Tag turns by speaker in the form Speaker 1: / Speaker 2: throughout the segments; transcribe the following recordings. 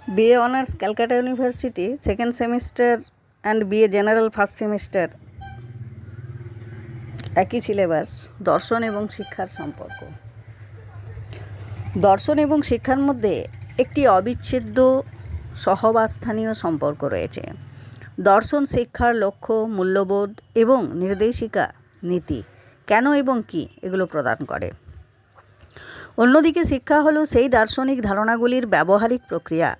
Speaker 1: BA Honours Calcutta university second semester and BA general first semester একই syllabus. দর্শন এবং শিক্ষার সম্পর্ক। দর্শন এবং শিক্ষার মধ্যে একটি অবিচ্ছেদ্য সহবাস্থানীয় সম্পর্ক রয়েছে। দর্শন শিক্ষার লক্ষ্য, মূল্যবোধ এবং নির্দেশিকা নীতি কেন এবং কী এগুলো প্রদান করে। অন্যদিকে শিক্ষা হলো সেই দার্শনিক ধারণাগুলির ব্যবহারিক প্রক্রিয়া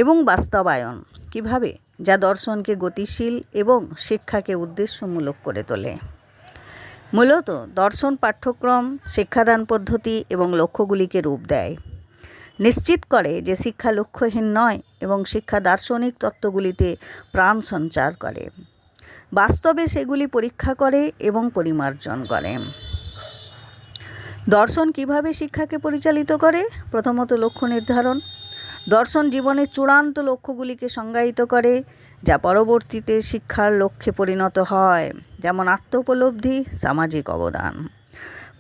Speaker 1: এবং বাস্তবায়ন কিভাবে, যা দর্শনকে গতিশীল এবং শিক্ষাকে উদ্দেশ্যমূলক করে তোলে। মূলত দর্শন পাঠ্যক্রম, শিক্ষাদান পদ্ধতি এবং লক্ষ্যগুলিকে রূপ দেয়, নিশ্চিত করে যে শিক্ষা লক্ষ্যহীন নয় এবং শিক্ষা দার্শনিক তত্ত্বগুলিতে প্রাণ সঞ্চার করে, বাস্তবে সেগুলি পরীক্ষা করে এবং পরিমার্জন করে। দর্শন কিভাবে শিক্ষাকে পরিচালিত করে? প্রথমত, লক্ষ্য নির্ধারণ। দর্শন জীবনের চূড়ান্ত লক্ষ্যগুলিকে সংজ্ঞায়িত করে, যা পরবর্তীতে শিক্ষার লক্ষ্যে পরিণত হয়, যেমন আত্মোপলব্ধি, সামাজিক অবদান।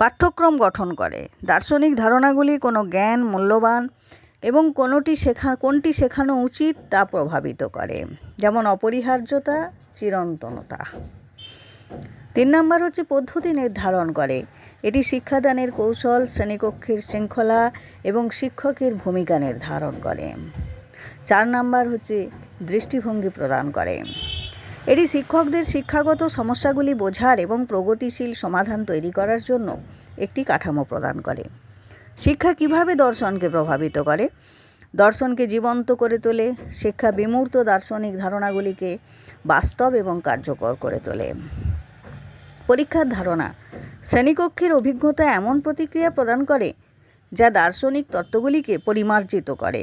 Speaker 1: পাঠ্যক্রম গঠন করে। দার্শনিক ধারণাগুলি কোনো জ্ঞান মূল্যবান এবং কোনটি শেখানো উচিত তা প্রভাবিত করে, যেমন অপরিহার্যতা, চিরন্তনতা। 3 নম্বর হচ্ছে পদ্ধতি নির্ধারণ করে। এটি শিক্ষাদানের কৌশল, শ্রেণীকক্ষের শৃঙ্খলা এবং শিক্ষকের ভূমিকা নির্ধারণ করে। 4 নম্বর হচ্ছে দৃষ্টিভঙ্গি প্রদান করে। এটি শিক্ষকদের শিক্ষাগত সমস্যাগুলি বোঝার এবং প্রগতিশীল সমাধান তৈরি করার জন্য একটি কাঠামো প্রদান করে। শিক্ষা কিভাবে দর্শনকে প্রভাবিত করে? দর্শনকে জীবন্ত করে তোলে। শিক্ষা বিমূর্ত দার্শনিক ধারণাগুলিকে বাস্তব এবং কার্যকর করে তোলে। পরীক্ষার ধারণা। শ্রেণীকক্ষের অভিজ্ঞতা এমন প্রতিক্রিয়া প্রদান করে যা দার্শনিক তত্ত্বগুলিকে পরিমার্জিত করে,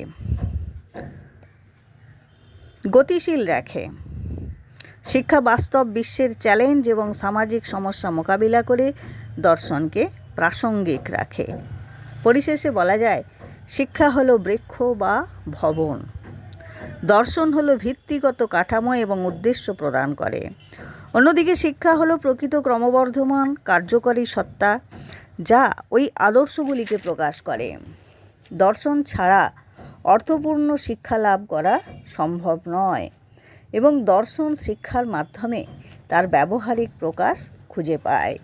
Speaker 1: গতিশীল রাখে। শিক্ষা বাস্তব বিশ্বের চ্যালেঞ্জ এবং সামাজিক সমস্যা মোকাবিলা করে দর্শনকে প্রাসঙ্গিক রাখে। পরিশেষে বলা যায়, শিক্ষা হলো বৃক্ষ বা ভবন, দর্শন হলো ভিত্তিগত কাঠামো এবং উদ্দেশ্য প্রদান করে। অন্যদিকে শিক্ষা হলো প্রকৃত ক্রমবর্ধমান কার্যকরী সত্তা, যা ওই আদর্শগুলিকে প্রকাশ করে। দর্শন ছাড়া অর্থপূর্ণ শিক্ষা লাভ করা সম্ভব নয় এবং দর্শন শিক্ষার মাধ্যমে তার ব্যবহারিক প্রকাশ খুঁজে পায়।